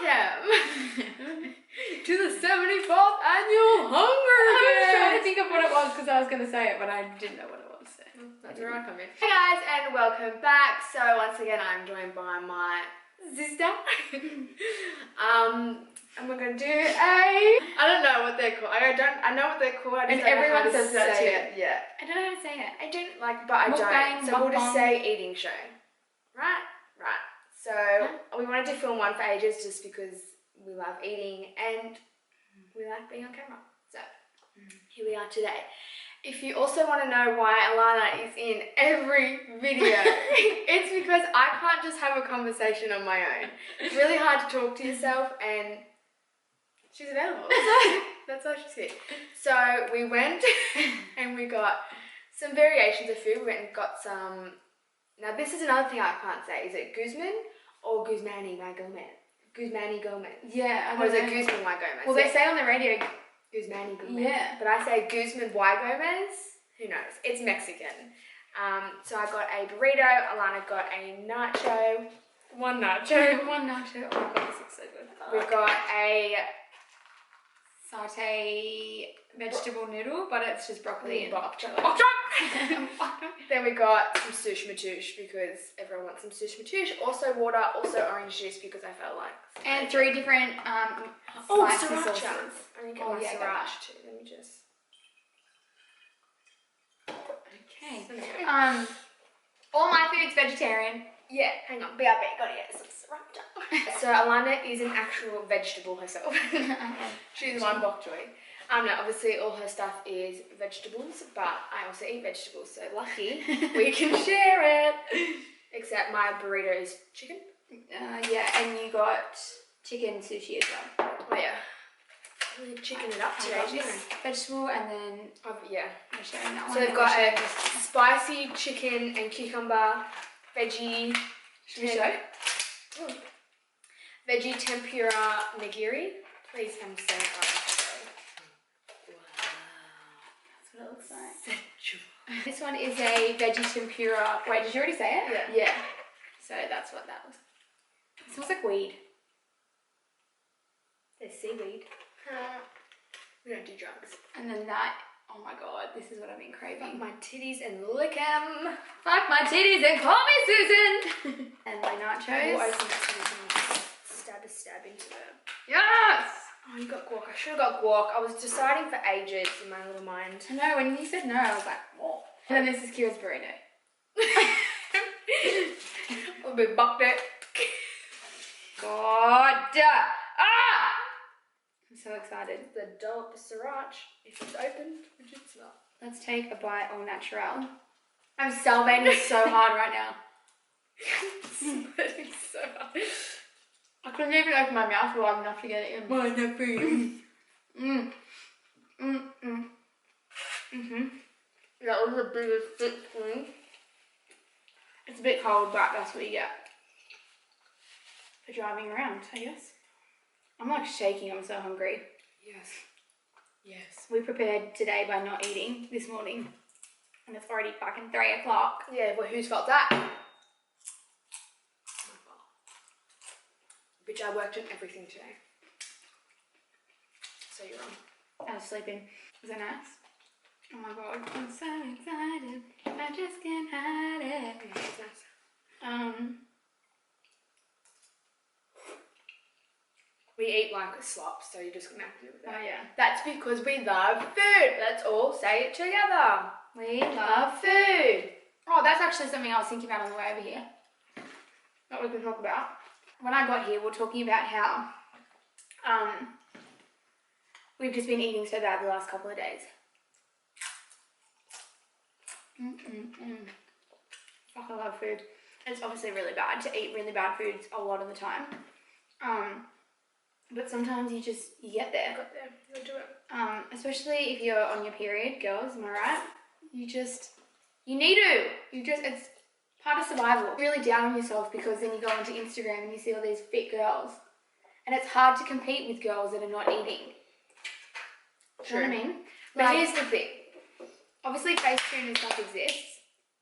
welcome to the 74th annual Hunger Games. I was trying to think of what it was because I was going to say it, but I didn't know what it was. So. That's where I come in. Hey guys, and welcome back. So once again, I'm joined by my sister. And we're gonna do I don't know what they're called. I know what they're called. I just and everyone don't know how to says that say too. it. Yeah. I don't know how to say it. I don't like, but I Mukbang, don't. So we'll just mukbang. say eating show. Right. So we wanted to film one for ages just because we love eating and we like being on camera. So here we are today. If you also want to know why Alana is in every video, it's because I can't just have a conversation on my own. It's really hard to talk to yourself, and she's available. That's why she's here. So we went and we got some variations of food. We went and got some. Now this is another thing I can't say. Is it Guzman or Guzmani y Gomez? Guzmani Gomez. Yeah, I don't Or is know. it Guzman y Gomez? Well, they say on the radio. Guzmani Gomez. Yeah. But I say Guzman y Gomez. Who knows? It's Mexican. So I got a burrito. Alana got a nacho. One nacho. One nacho. Oh my god, this looks so good. We've got a satay vegetable noodle, but it's just broccoli and bok choy. Then we got some sush matouche because everyone wants some sush matouche. Also water, also orange juice because I felt like. And 3 different spicy sriracha. sauces. I need to get Oh, my yeah, sriracha too. Let me just. Okay. All my food's vegetarian. Yeah, hang on. BRB, gotta get some sriracha. So Alana is an actual vegetable herself. She's one bok choy. No, obviously all her stuff is vegetables, but I also eat vegetables, so lucky we can share it. Except my burrito is chicken. Yeah, and you got chicken sushi as well. Oh yeah. Really chicken it up today, This vegetable and then yeah. I'm sharing that one. So we've got a spicy chicken and cucumber veggie. Should we show? Veggie tempura nigiri. Please come say it right. That's what it looks like. This one is a veggie tempura. Wait, did you already say it? Yeah. Yeah. So that's what that was. It smells like weed. There's seaweed. We don't do drugs. And then that, oh my god, this is what I've been craving. Fuck my titties and lick 'em. Fuck my titties and call me Susan. And my nachos. We'll open that so we can stab into them. Yes! Oh, you got guac. I should have got guac. I was deciding for ages in my little mind. I know, when you said no, I was like, oh. And then this is Kirra's burrito. We'll be bucked it. God! Ah! I'm so excited. The dollop of sriracha, if it's open, which it's not. Let's take a bite au naturel. I'm salivating so hard right now. Sweating so hard. I couldn't even open my mouth wide enough to get it in. Mine are for you. That was a bit of thick thing. It's a bit cold, but that's what you get for driving around, I guess. I'm like shaking, I'm so hungry. Yes. We prepared today by not eating this morning. And it's already fucking 3 o'clock. Yeah, well, whose fault's that? My fault. Bitch, I worked on everything today. So you're wrong. I was sleeping. Was that nice? Oh my god, I'm so excited. I just can't hide it. Yeah, it's nice. We eat like a slop, so you're just gonna have to do with that. Oh yeah. That's because we love food. Let's all say it together. We love food. Oh, that's actually something I was thinking about on the way over here. What we can talk about. When I got here, we were talking about how we've just been eating so bad the last couple of days. Fuck, I love food. It's obviously really bad to eat really bad foods a lot of the time. But sometimes you get there. Got there. You'll do it. Especially if you're on your period, girls, am I right? You need to. It's part of survival. You're really down on yourself because then you go onto Instagram and you see all these fit girls. And it's hard to compete with girls that are not eating. Do you know what I mean? But here's the thing. Obviously face tune and stuff exists.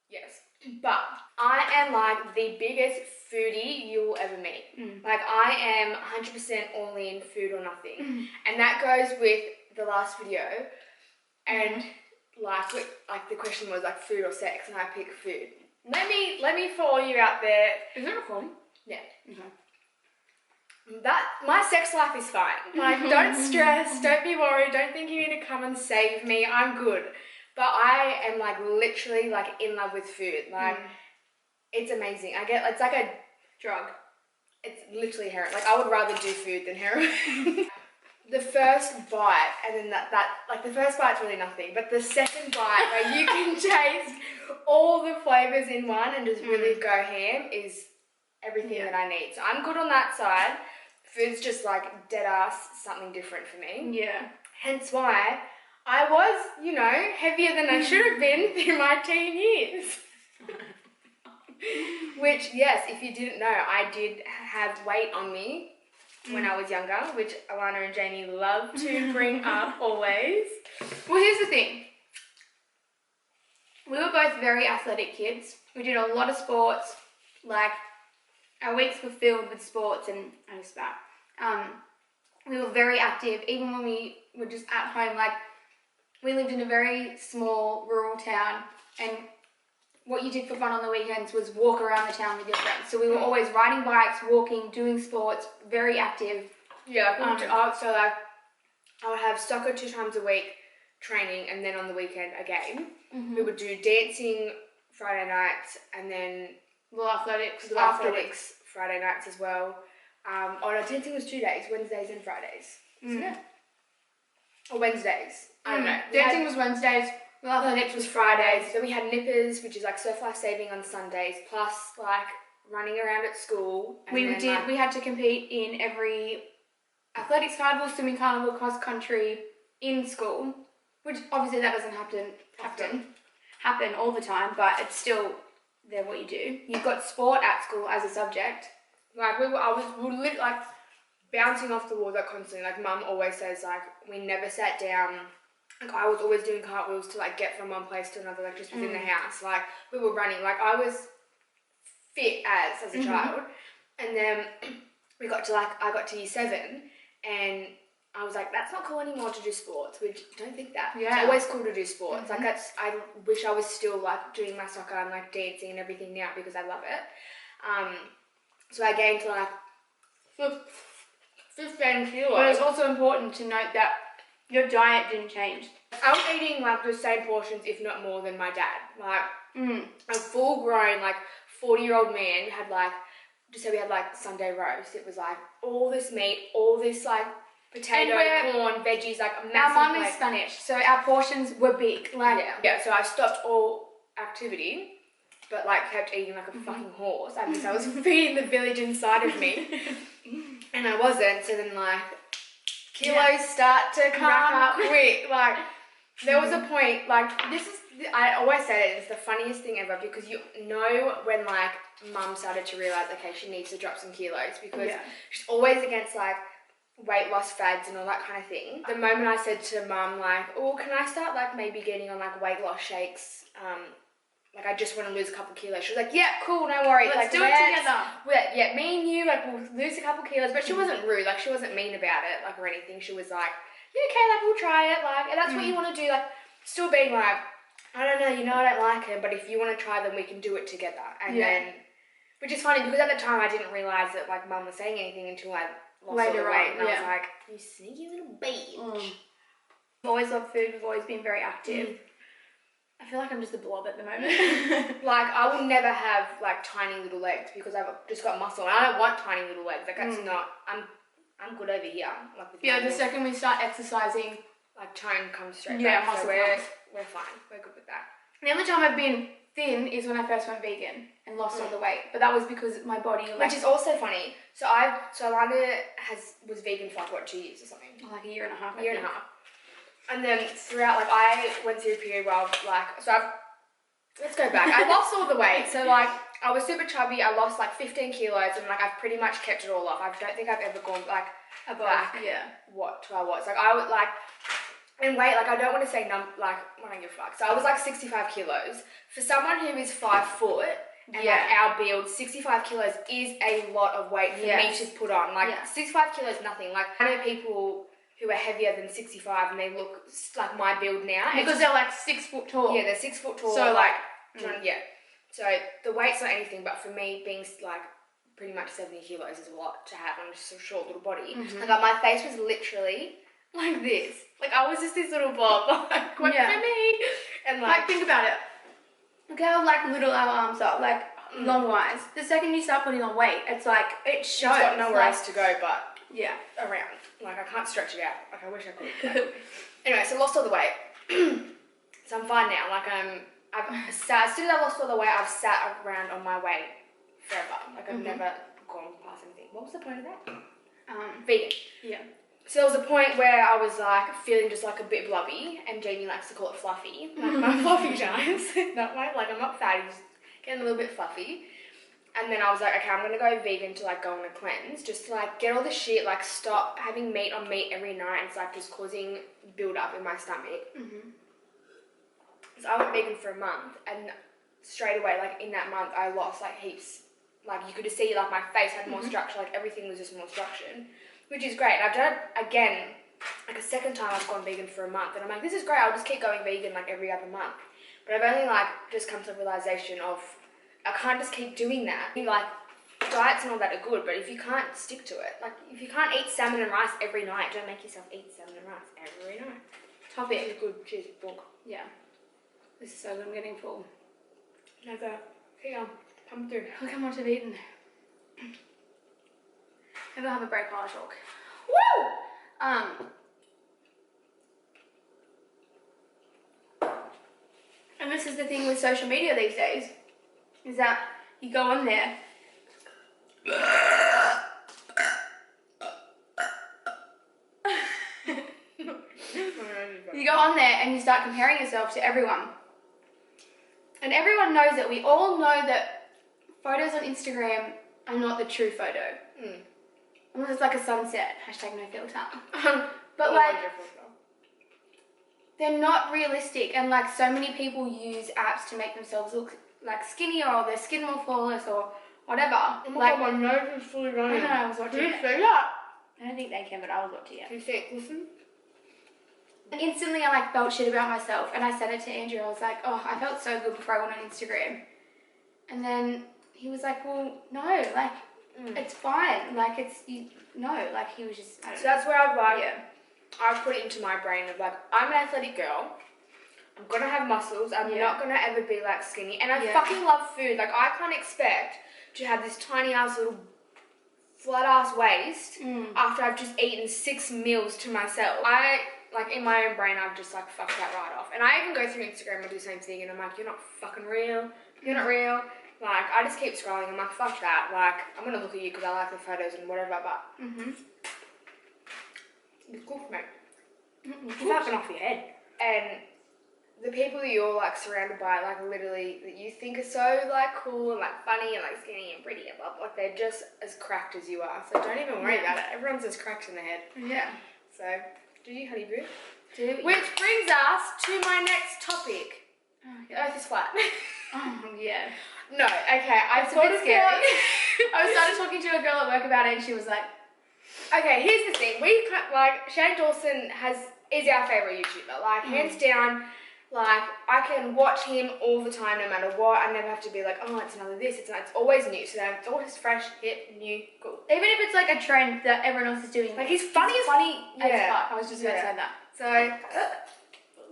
Yes. But I am like the biggest foodie you will ever meet. Like I am 100% all in food or nothing. And that goes with the last video. And like the question was like food or sex, and I picked food. Let me for all you out there. Is it recording? Yeah. Okay. My sex life is fine. Like, don't stress, don't be worried, don't think you need to come and save me. I'm good. But I am like literally like in love with food. Like, it's amazing. It's like a drug. It's literally heroin. Like, I would rather do food than heroin. The first bite, and then that like the first bite's really nothing, but the second bite where you can taste all the flavors in one and just really go ham is everything that I need. So I'm good on that side. Food's just like dead ass something different for me. Yeah. Hence why I was, you know, heavier than I should have been through my teen years. Which, yes, if you didn't know, I did have weight on me when I was younger, which Alana and Jamie love to bring up always. Well, here's the thing. We were both very athletic kids. We did a lot of sports. Like, our weeks were filled with sports and just that. We were very active, even when we were just at home. Like, we lived in a very small rural town, and what you did for fun on the weekends was walk around the town with your friends. So we were always riding bikes, walking, doing sports, very active. Yeah, so like I would have soccer 2 times a week, training, and then on the weekend a game. We would do dancing Friday nights, and then athletics Friday nights as well. Dancing was 2 days, Wednesdays and Fridays. Yeah. Or Wednesdays. I don't know. Dancing was Wednesdays. Well, athletics was Fridays. So we had nippers, which is like surf life saving on Sundays, plus like running around at school. And we had to compete in every athletics carnival, swimming carnival, cross country in school, which obviously that doesn't happen all the time, but it's still there what you do. You've got sport at school as a subject. Like we were like bouncing off the walls like constantly. Like Mum always says, like we never sat down. Like I was always doing cartwheels to like get from one place to another, like just within the house. Like we were running. Like I was fit as a child. And then I got to year 7, and I was like, that's not cool anymore to do sports. We don't think that. Yeah. It's always cool to do sports. Like I wish I was still like doing my soccer and like dancing and everything now because I love it. So I gained to like 15 kilos. But it's also important to note that your diet didn't change. I was eating like the same portions, if not more, than my dad. Like a full-grown, like 40-year-old man had like, just say we had like Sunday roast. It was like all this meat, all this like potato, corn, veggies, like a massive. Our mum is Spanish, so our portions were big. Like yeah. So I stopped all activity, but like kept eating like a fucking horse. I guess I was feeding the village inside of me, and I wasn't. So then like kilos start to come quick. Like there was a point. Like I always say it's the funniest thing ever, because you know when like Mum started to realise, okay, she needs to drop some kilos, because she's always against like weight loss fads and all that kind of thing. The moment I said to Mum like, oh, can I start like maybe getting on like weight loss shakes, like I just want to lose a couple kilos, she was like, yeah, cool, no worries, let's like do it together. Yeah, me and you, like we'll lose a couple kilos. But she wasn't rude, like she wasn't mean about it, like or anything. She was like, yeah, okay, like we'll try it, like, and that's what you want to do, like still being like, I don't know, you know, I don't like it, but if you want to try, then we can do it together. And then, which is funny because at the time I didn't realise that like Mum was saying anything until I lost all the weight, and I was like, you sneaky little bitch. I've always loved food. We've always been very active. I feel like I'm just a blob at the moment. Like I will never have like tiny little legs because I've just got muscle, and I don't want tiny little legs. Like that's not. I'm good over here. Like with the second we start exercising, like tone comes straight back. Muscle so we're fine. We're good with that. The only time I've been thin is when I first went vegan and lost all the weight, but that was because my body. Which is also funny. So Alana was vegan for like what, 2 years or something? Like a year and a half. And a half. And then throughout, like I went through a period where I was like, let's go back. I lost all the weight. So like I was super chubby. I lost like 15 kilos, and like I've pretty much kept it all off. I don't think I've ever gone like above. Back, what to I was. Like I would like And weight, like, I don't want to say like, I don't give a fuck. So I was like 65 kilos. For someone who is 5 foot and like our build, 65 kilos is a lot of weight for me to put on. Like 65 kilos is nothing. Like, I know people who are heavier than 65 and they look like my build now. Because they're like 6 foot tall. Yeah, they're 6 foot tall. So like, yeah. So the weight's not anything, but for me, being like pretty much 70 kilos is a lot to have on just a short little body. Like, my face was literally like this. Like, I was just this little blob. Like, what for me? And like, think about it. Look how like little our arms are, like long wise. The second you start putting on weight, it's like, it shows. It's got nowhere else to go but around. Like, I can't stretch it out. Like, I wish I could. Anyway, so lost all the weight. So I'm fine now. Like, as soon as I lost all the weight, I've sat around on my weight forever. Like, I've never gone past anything. What was the point of that? Vegan. Yeah. So there was a point where I was like feeling just like a bit blubby, and Jamie likes to call it fluffy, like my fluffy times. That way, like, I'm not fatty, just getting a little bit fluffy. And then I was like, okay, I'm gonna go vegan to like go on a cleanse, just to like get all the shit, like stop having meat on meat every night. It's like just causing build up in my stomach. So I went vegan for a month, and straight away, like in that month, I lost like heaps. Like, you could just see like my face had more structure, like everything was just more structured. Which is great. I've done it again, like a second time I've gone vegan for a month. And I'm like, this is great. I'll just keep going vegan like every other month. But I've only like just come to the realization of I can't just keep doing that. Like, diets and all that are good, but if you can't stick to it, like if you can't eat salmon and rice every night, don't make yourself eat salmon and rice every night. Topic. Good cheese book. Yeah. This is so good. I'm getting full. Never. Here, come through. Look how much I've eaten. Maybe I'll have a break while I talk. Woo! And this is the thing with social media these days, is that you go on there. You go on there and you start comparing yourself to everyone. And everyone knows that. We all know that photos on Instagram are not the true photo. Unless it's like a sunset, #NoFilter. But like, they're not realistic, and like so many people use apps to make themselves look like skinnier, or their skin more flawless, or whatever. Oh my God, my nose is fully running. I know, I was watching it. Can you see that? I don't think they can, but I was watching it. Can you see it? Listen. And instantly I like felt shit about myself, and I said it to Andrew. I was like, oh, I felt so good before I went on Instagram. And he was like, well, no, like, it's fine. Like, like, he was just, I don't know. So that's where I've put it into my brain of like, I'm an athletic girl. I'm gonna have muscles. I'm not gonna ever be like skinny. And I fucking love food. Like, I can't expect to have this tiny ass little flat ass waist after I've just eaten 6 meals to myself. Like, in my own brain, I've just like fucked that right off. And I even go through Instagram and do the same thing, and I'm like, you're not fucking real. You're not real. Like, I just keep scrolling. I'm like, fuck that. Like, I'm gonna look at you because I like the photos and whatever, but it's cool for me. You're fucking off your head. And the people that you're like surrounded by, like literally, that you think are so like cool and like funny and like skinny and pretty and blah, blah, like they're just as cracked as you are. So don't even worry about it. Everyone's as cracked in the head. Yeah. So, do you, honey boo? Which brings us to my next topic. The Earth is flat. Yeah. No, okay, It's a bit scary. I started talking to a girl at work about it, and she was like, okay, here's the thing. Shane Dawson is our favourite YouTuber. Like, hands down, like, I can watch him all the time, no matter what. I never have to be like, oh, it's another this, it's always new. So it's always fresh, hip, new, cool. Even if it's like a trend that everyone else is doing. Like, he's funny as fuck. Yeah. I was just about to say that. So,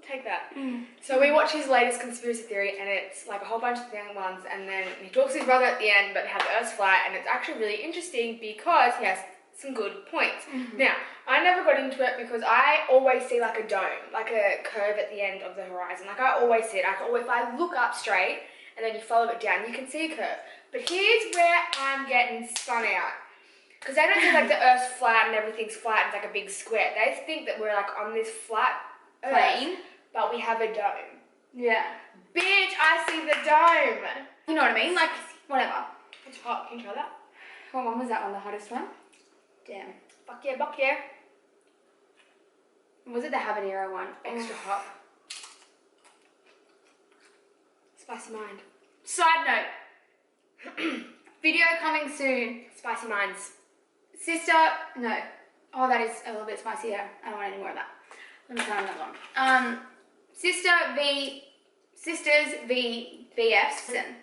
take that. So we watch his latest conspiracy theory, and it's like a whole bunch of different ones, and then he talks to his brother at the end, but how the Earth's flat, and it's actually really interesting because he has some good points. Now, I never got into it because I always see like a dome, like a curve at the end of the horizon. Like, I always see it. If I look up straight and then you follow it down, you can see a curve. But here's where I'm getting spun out. Because they don't think like the Earth's flat and everything's flat, it's like a big square. They think that we're like on this flat plane, but we have a dome. Yeah. Bitch, I see the dome. You know what I mean? Like, whatever. It's hot. Can you try that? What one was that one? The hottest one? Damn. Fuck yeah, buck yeah. Was it the habanero one? Extra hot. Spicy mind. Side note. Video coming soon. Spicy minds. Sister, no. Oh, that is a little bit spicy. Yeah, I don't want any more of that. Let me try another one. Sisters v BFs. Listen.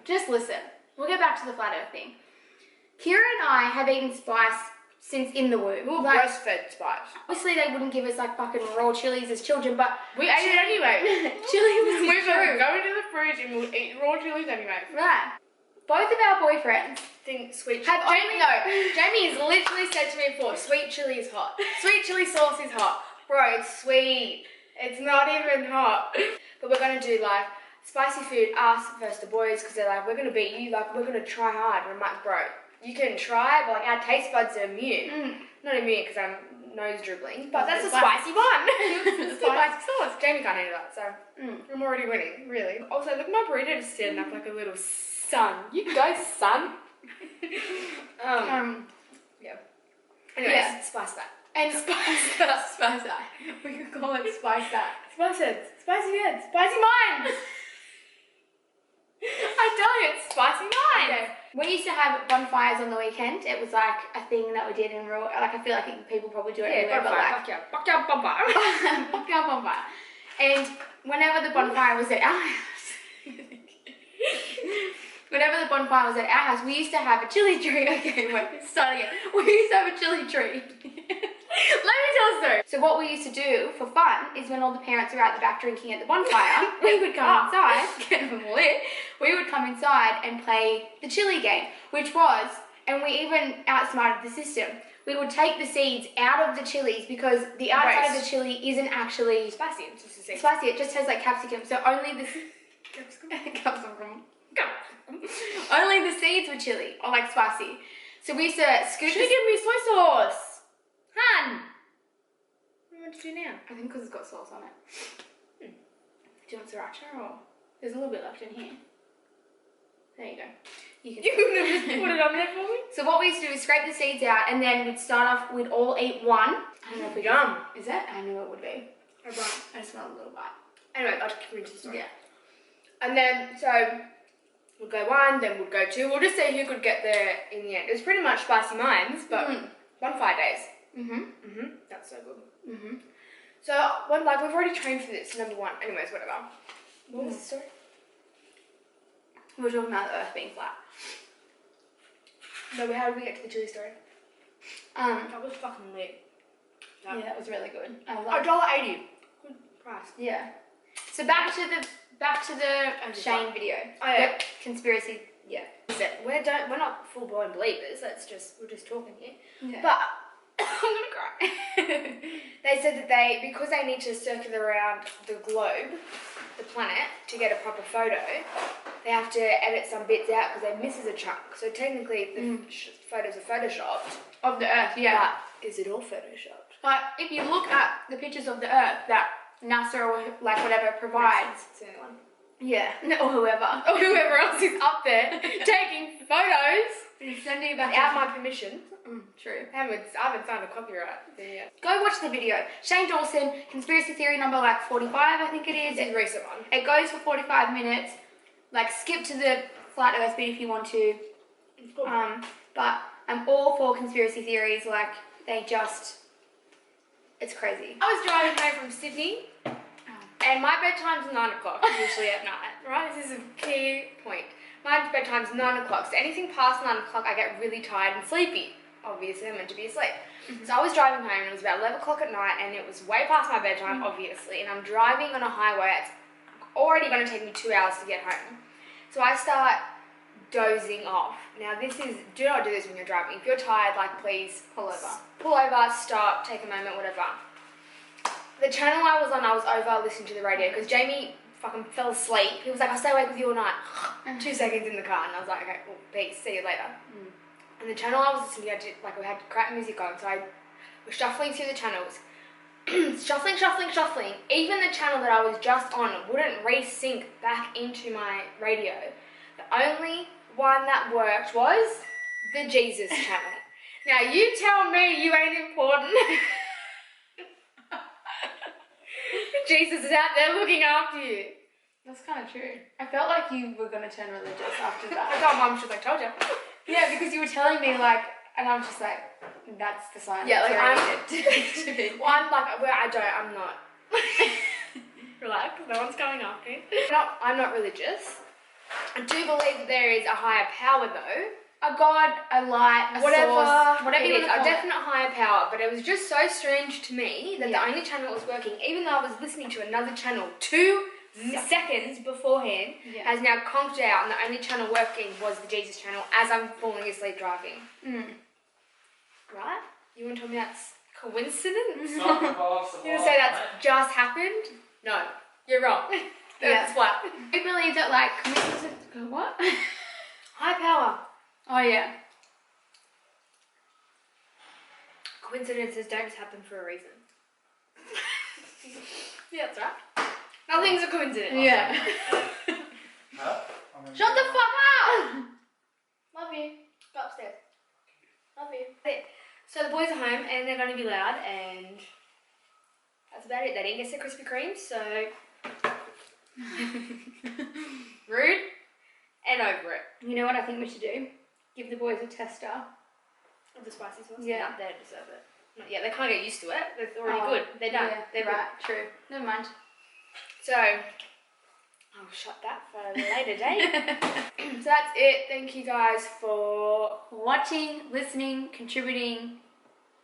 Just listen. We'll get back to the flat earth thing. Kirra and I have eaten spice since in the womb. We were breastfed spice. Obviously, they wouldn't give us like fucking raw chilies as children, but we ate it anyway. Chili was we would go into the fridge and we'll eat raw chilies anyway. Right. Both of our boyfriends think sweet have Jamie, no. Jamie has literally said to me before, sweet chili is hot. Sweet chili sauce is hot. Bro, it's sweet. It's not even hot. But we're going to do like spicy food, us versus the boys, because they're like, we're going to beat you, like we're going to try hard. And I'm like, bro, you can try, but like our taste buds are immune. Not immune because I'm nose dribbling, but that's a spicy one. It's spicy sauce. Jamie can't eat that, so I'm already winning, really. Also, look, my burrito is standing up like a little sun. You go, son. Yeah. Anyways, yeah. spice that. And spice that. We could call it spice that. Spice heads. Spicy heads. Spicy minds. I tell you, it's spicy minds. Okay. We used to have bonfires on the weekend. It was like a thing that we did in real. Like I feel like people probably do it everywhere. Backyard bonfire. Backyard bonfire. And whenever the bonfire was at our house, we used to have a chili tree. Okay, wait, start again. We used to have a chili tree. Let me tell a story. So what we used to do for fun is when all the parents were out the back drinking at the bonfire, we would come inside, get them lit, we would come inside and play the chili game, which was, and we even outsmarted the system, we would take the seeds out of the chilies because the outside of the chili isn't actually spicy. It's just a seed. Spicy, it just tastes like capsicum, so only the only the seeds were chili, or like spicy. So we used to scoop. Should have given me soy sauce. Han! What do you want to do now? I think because it's got sauce on it. Do you want sriracha or? There's a little bit left in here. There you go. You can just put it on there for me? So what we used to do is scrape the seeds out and then we'd start off, we'd all eat one. I don't know if we Yum. Is it? I knew it would be. I just smelled a little bite. Anyway, I'll continue to the story. Yeah. And then, so, we'll go one, then we'll go two. We'll just see who could get there in the end. It was pretty much spicy minds, but bonfire days. That's so good. So, we've already trained for this, number one. Anyways, whatever. What was the story? We were talking about the earth being flat. No, how did we get to the chili story? That was fucking lit. Yeah, that was really good. $1.80. Good price. Yeah. So back to the Shane video. Oh yeah. Yep. Conspiracy. Yeah. We're not full blown believers. We're just talking here. Yeah. But I'm gonna cry. They said that because they need to circle around the globe, the planet, to get a proper photo, they have to edit some bits out because they misses a chunk. So technically, the photos are photoshopped. Of the Earth, yeah. But is it all photoshopped? But if you look at the pictures of the Earth that NASA or like whatever provides, it's the only one. yeah, or whoever else is up there taking photos, sending back without my permission. True. I haven't signed the copyright thing yet. Go watch the video. Shane Dawson, conspiracy theory number 45, I think it is. It's a recent one. It goes for 45 minutes. Like skip to the flat Earth bit if you want to. But I'm all for conspiracy theories. Like it's crazy. I was driving home from Sydney, and my bedtime's 9 o'clock usually at night. Right, this is a key point. My bedtime's 9 o'clock. So anything past 9 o'clock, I get really tired and sleepy. Obviously, I'm meant to be asleep. So I was driving home, and it was about 11 o'clock at night, and it was way past my bedtime, obviously. And I'm driving on a highway. It's already going to take me 2 hours to get home. So I start dozing off. Now do not do this when you're driving. If you're tired, like please pull over. Pull over, stop, take a moment, whatever. The channel I was on, I was over listening to the radio because Jamie fucking fell asleep. He was like, I'll stay awake with you all night. 2 seconds in the car, and I was like, okay, well, peace, see you later. And the channel I was listening to, we had crap music on, so I was shuffling through the channels. Shuffling. Even the channel that I was just on wouldn't resync back into my radio. The only one that worked was the Jesus channel. Now you tell me you ain't important. Jesus is out there looking after you. That's kind of true. I felt like you were going to turn religious after I that. told Mum, she was like, told you. Yeah, because you were telling me like, and I'm just like, that's the sign. Yeah, like I'm. Well, I'm like, well, I'm not. Relax, no one's coming after me. I'm not religious. I do believe that there is a higher power though. a god, a light, a Whatever, source, whatever it you is, want to a call it. definite higher power. But it was just so strange to me that Yeah. the only channel that was working, even though I was listening to another channel 2 seconds beforehand, Yeah. has now conked out, and the only channel working was the Jesus channel as I'm falling asleep driving. Right? You want to tell me that's coincidence? It's not impossible. You want to say that's just happened? No, you're wrong. That's what. I believe that like coincidence. What? High power. Oh yeah. Coincidences don't happen for a reason. Yeah, that's right. Nothing's a coincidence. Yeah. Huh? Shut the fuck up! Love you. Go upstairs. Love you. So the boys are home and they're going to be loud, and that's about it. They didn't get their Krispy Kremes, so rude and over it. You know what I think we should do? Give the boys a tester. Of the spicy sauce? Yeah. No, they don't deserve it. Not yet. They can't get used to it. They're already Oh, good. They're done. Yeah, They're right. True. Never mind. So, I'll shut that for a later date. So that's it. Thank you guys for Watching, listening, contributing,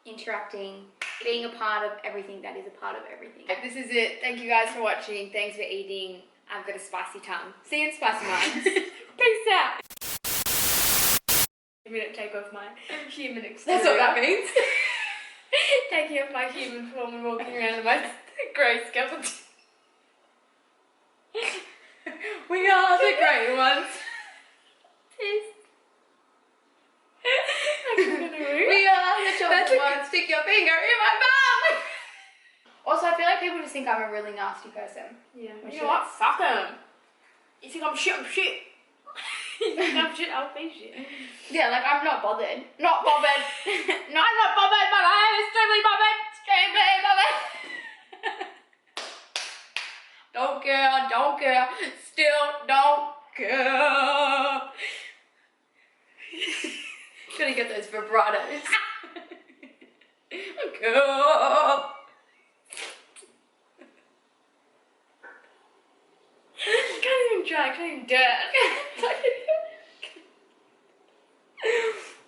interacting, being a part of everything that is a part of everything. This is it. Thank you guys for watching. Thanks for eating. I've got a spicy tongue. See you in Spicy Minds. Peace out. A minute take off my human exterior. That's what that means. Taking off my human form and walking around in my grey skeleton. We are the great ones. Peace. We are the chosen ones. Stick your finger in my bum. Also, I feel like people just think I'm a really nasty person. Yeah. Which You know what? Fuck them. You think I'm shit? I'm shit. You think I'm shit? I'll be shit. Yeah, like I'm not bothered. Not bothered. No, I'm not bothered, but I am extremely bothered. Extremely bothered. Don't care, don't care. Still don't care. Gotta get those vibratos. Girl. I can't even try. I can't even do it.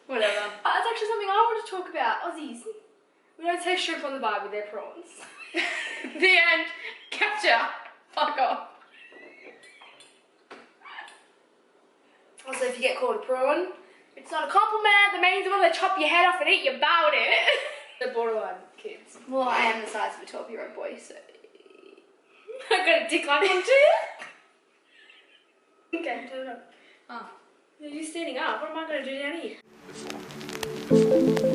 Whatever. That's actually something I want to talk about. Aussies. We don't say shrimp on the bar with their prawns. The end. Gotcha. Fuck off. Also, if you get called a prawn, it's not a compliment. That means when they chop your head off and eat your bow in it. The borderline kids. Well, I am the size of a 12-year-old boy, so... I got a dick like one too. Okay, turn it up. Oh. You're standing up. What am I going to do down here?